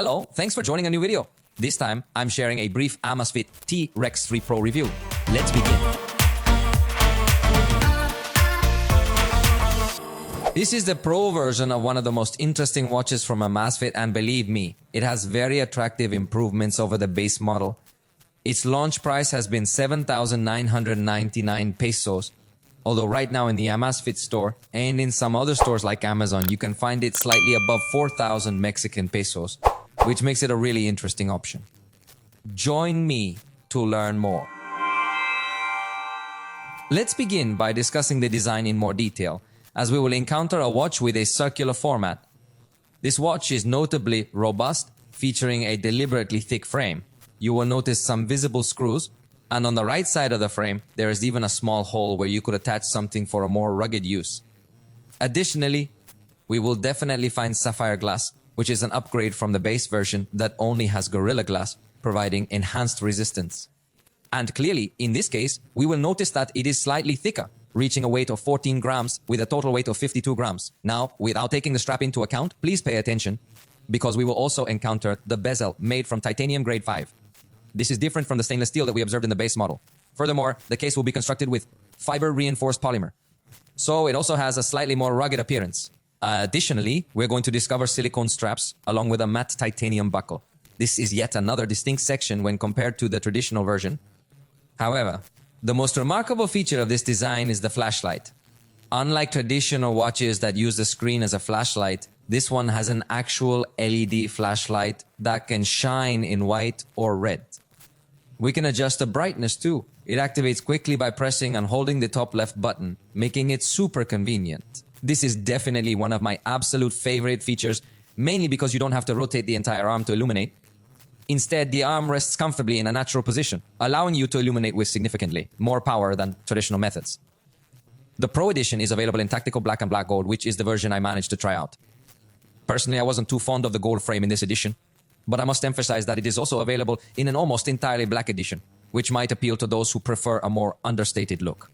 Hello, thanks for joining a new video. This time, I'm sharing a brief Amazfit T-Rex 3 Pro review. Let's begin. This is the Pro version of one of the most interesting watches from Amazfit, and believe me, it has very attractive improvements over the base model. Its launch price has been 7,999 pesos, although right now in the Amazfit store and in some other stores like Amazon, you can find it slightly above 4,000 Mexican pesos, which makes it a really interesting option. Join me to learn more. Let's begin by discussing the design in more detail, as we will encounter a watch with a circular format. This watch is notably robust, featuring a deliberately thick frame. You will notice some visible screws, and on the right side of the frame, there is even a small hole where you could attach something for a more rugged use. Additionally, we will definitely find sapphire glass, which is an upgrade from the base version that only has Gorilla Glass, providing enhanced resistance. And clearly, in this case, we will notice that it is slightly thicker, reaching a weight of 14 grams with a total weight of 52 grams. Now, without taking the strap into account, please pay attention, because we will also encounter the bezel made from titanium grade 5. This is different from the stainless steel that we observed in the base model. Furthermore, the case will be constructed with fiber-reinforced polymer, so it also has a slightly more rugged appearance. Additionally, we're going to discover silicone straps along with a matte titanium buckle. This is yet another distinct section when compared to the traditional version. However, the most remarkable feature of this design is the flashlight. Unlike traditional watches that use the screen as a flashlight, this one has an actual LED flashlight that can shine in white or red. We can adjust the brightness too. It activates quickly by pressing and holding the top left button, making it super convenient. This is definitely one of my absolute favorite features, mainly because you don't have to rotate the entire arm to illuminate. Instead, the arm rests comfortably in a natural position, allowing you to illuminate with significantly more power than traditional methods. The Pro Edition is available in tactical black and black gold, which is the version I managed to try out. Personally, I wasn't too fond of the gold frame in this edition, but I must emphasize that it is also available in an almost entirely black edition, which might appeal to those who prefer a more understated look.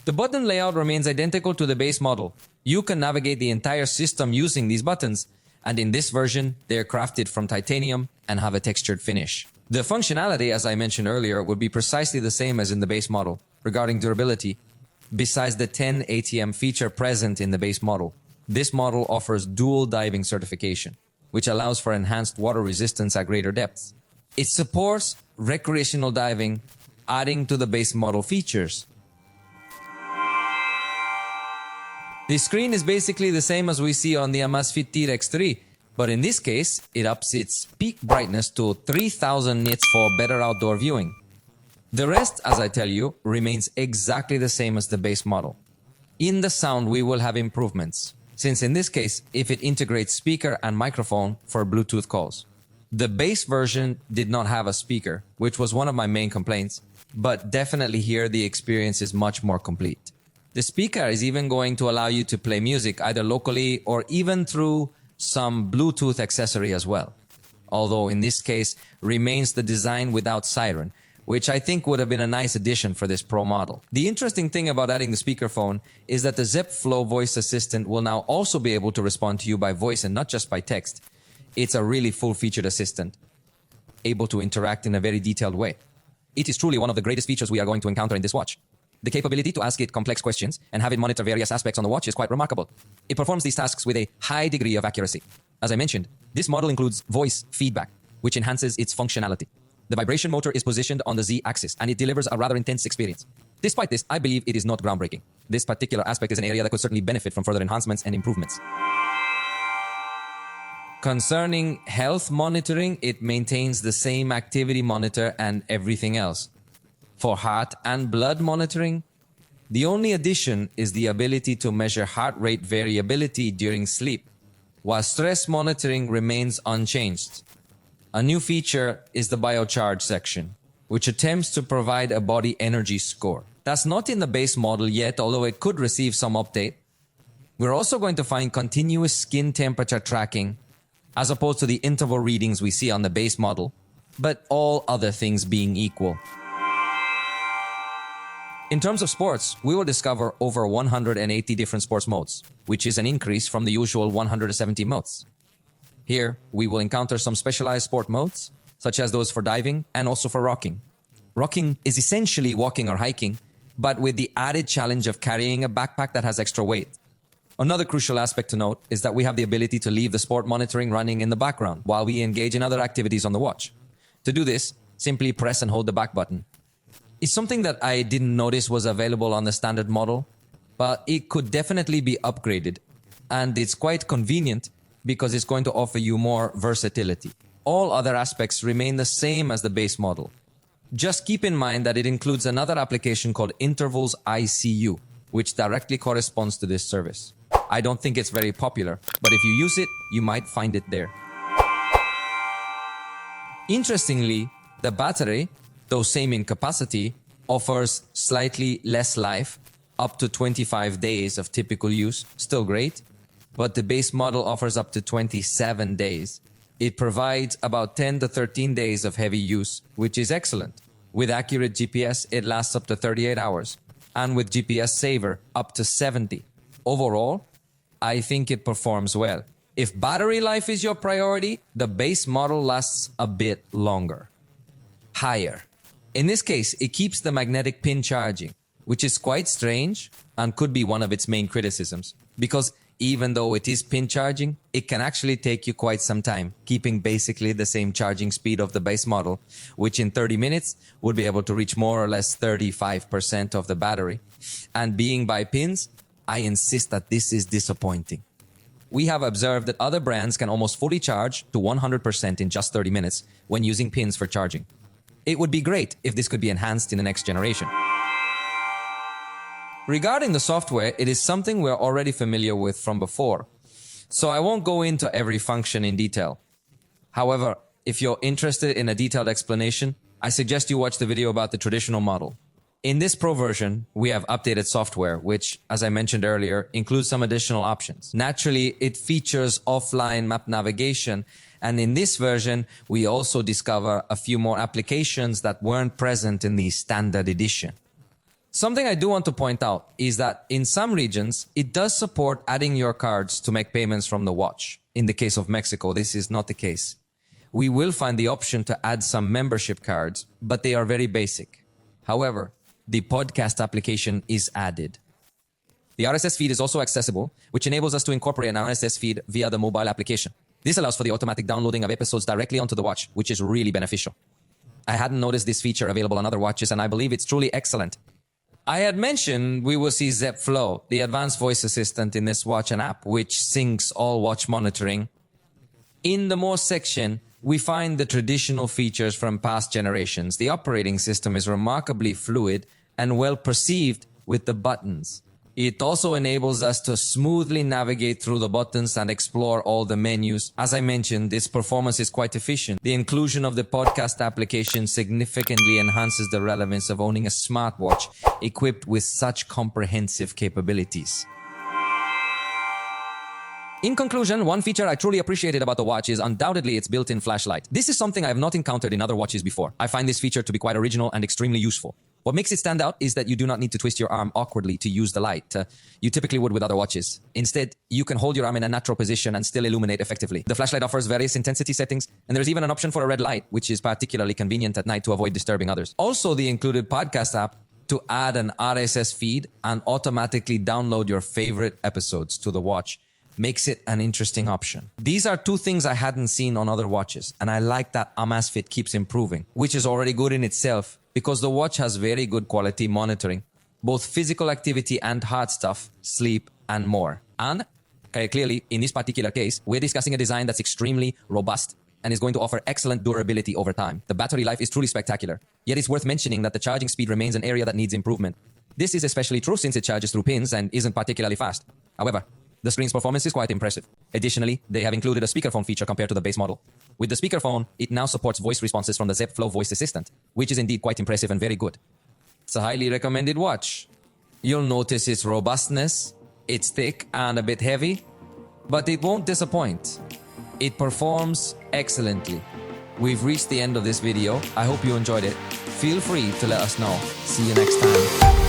The button layout remains identical to the base model. You can navigate the entire system using these buttons, and in this version, they are crafted from titanium and have a textured finish. The functionality, as I mentioned earlier, would be precisely the same as in the base model. Regarding durability, besides the 10 ATM feature present in the base model, this model offers dual diving certification, which allows for enhanced water resistance at greater depths. It supports recreational diving, adding to the base model features. The screen is basically the same as we see on the Amazfit T-Rex 3, but in this case, it ups its peak brightness to 3000 nits for better outdoor viewing. The rest, as I tell you, remains exactly the same as the base model. In the sound, we will have improvements, since in this case, if it integrates speaker and microphone for Bluetooth calls. The base version did not have a speaker, which was one of my main complaints, but definitely here the experience is much more complete. The speaker is even going to allow you to play music either locally or even through some Bluetooth accessory as well. Although in this case remains the design without siren, which I think would have been a nice addition for this Pro model. The interesting thing about adding the speakerphone is that the Zepp Flow voice assistant will now also be able to respond to you by voice and not just by text. It's a really full-featured assistant, able to interact in a very detailed way. It is truly one of the greatest features we are going to encounter in this watch. The capability to ask it complex questions and have it monitor various aspects on the watch is quite remarkable. It performs these tasks with a high degree of accuracy. As I mentioned, this model includes voice feedback, which enhances its functionality. The vibration motor is positioned on the Z-axis, and it delivers a rather intense experience. Despite this, I believe it is not groundbreaking. This particular aspect is an area that could certainly benefit from further enhancements and improvements. Concerning health monitoring, it maintains the same activity monitor and everything else. For heart and blood monitoring, the only addition is the ability to measure heart rate variability during sleep, while stress monitoring remains unchanged. A new feature is the biocharge section, which attempts to provide a body energy score. That's not in the base model yet, although it could receive some update. We're also going to find continuous skin temperature tracking, as opposed to the interval readings we see on the base model, but all other things being equal. In terms of sports, we will discover over 180 different sports modes, which is an increase from the usual 170 modes. Here, we will encounter some specialized sport modes, such as those for diving and also for rocking. Rocking is essentially walking or hiking, but with the added challenge of carrying a backpack that has extra weight. Another crucial aspect to note is that we have the ability to leave the sport monitoring running in the background while we engage in other activities on the watch. To do this, simply press and hold the back button. It's something that I didn't notice was available on the standard model, but it could definitely be upgraded. And it's quite convenient because it's going to offer you more versatility. All other aspects remain the same as the base model. Just keep in mind that it includes another application called Intervals ICU, which directly corresponds to this service. I don't think it's very popular, but if you use it, you might find it there. Interestingly, the battery, though same in capacity, offers slightly less life, up to 25 days of typical use, still great, but the base model offers up to 27 days. It provides about 10 to 13 days of heavy use, which is excellent. With accurate GPS, it lasts up to 38 hours, and with GPS Saver, up to 70. Overall, I think it performs well. If battery life is your priority, the base model lasts a bit longer. Higher. In this case, it keeps the magnetic pin charging, which is quite strange and could be one of its main criticisms, because even though it is pin charging, it can actually take you quite some time, keeping basically the same charging speed of the base model, which in 30 minutes would be able to reach more or less 35% of the battery. And being by pins, I insist that this is disappointing. We have observed that other brands can almost fully charge to 100% in just 30 minutes when using pins for charging. It would be great if this could be enhanced in the next generation. Regarding the software, it is something we're already familiar with from before, so I won't go into every function in detail. However, if you're interested in a detailed explanation, I suggest you watch the video about the traditional model. In this Pro version, we have updated software, which, as I mentioned earlier, includes some additional options. Naturally, it features offline map navigation, and in this version, we also discover a few more applications that weren't present in the standard edition. Something I do want to point out is that in some regions, it does support adding your cards to make payments from the watch. In the case of Mexico, this is not the case. We will find the option to add some membership cards, but they are very basic. However, the podcast application is added. The RSS feed is also accessible, which enables us to incorporate an RSS feed via the mobile application. This allows for the automatic downloading of episodes directly onto the watch, which is really beneficial. I hadn't noticed this feature available on other watches, and I believe it's truly excellent. I had mentioned we will see Zepp Flow, the advanced voice assistant in this watch and app, which syncs all watch monitoring. In the More section, we find the traditional features from past generations. The operating system is remarkably fluid and well perceived with the buttons. It also enables us to smoothly navigate through the buttons and explore all the menus. As I mentioned, this performance is quite efficient. The inclusion of the podcast application significantly enhances the relevance of owning a smartwatch equipped with such comprehensive capabilities. In conclusion, one feature I truly appreciated about the watch is undoubtedly its built-in flashlight. This is something I have not encountered in other watches before. I find this feature to be quite original and extremely useful. What makes it stand out is that you do not need to twist your arm awkwardly to use the light. You typically would with other watches. Instead, you can hold your arm in a natural position and still illuminate effectively. The flashlight offers various intensity settings, and there's even an option for a red light, which is particularly convenient at night to avoid disturbing others. Also, the included podcast app to add an RSS feed and automatically download your favorite episodes to the watch makes it an interesting option. These are two things I hadn't seen on other watches, and I like that Amazfit keeps improving, which is already good in itself because the watch has very good quality monitoring, both physical activity and hard stuff, sleep, and more. And clearly, in this particular case, we're discussing a design that's extremely robust and is going to offer excellent durability over time. The battery life is truly spectacular, yet it's worth mentioning that the charging speed remains an area that needs improvement. This is especially true since it charges through pins and isn't particularly fast. However, the screen's performance is quite impressive. Additionally, they have included a speakerphone feature compared to the base model. With the speakerphone, it now supports voice responses from the Zepp Flow voice assistant, which is indeed quite impressive and very good. It's a highly recommended watch. You'll notice its robustness, it's thick and a bit heavy, but it won't disappoint. It performs excellently. We've reached the end of this video. I hope you enjoyed it. Feel free to let us know. See you next time.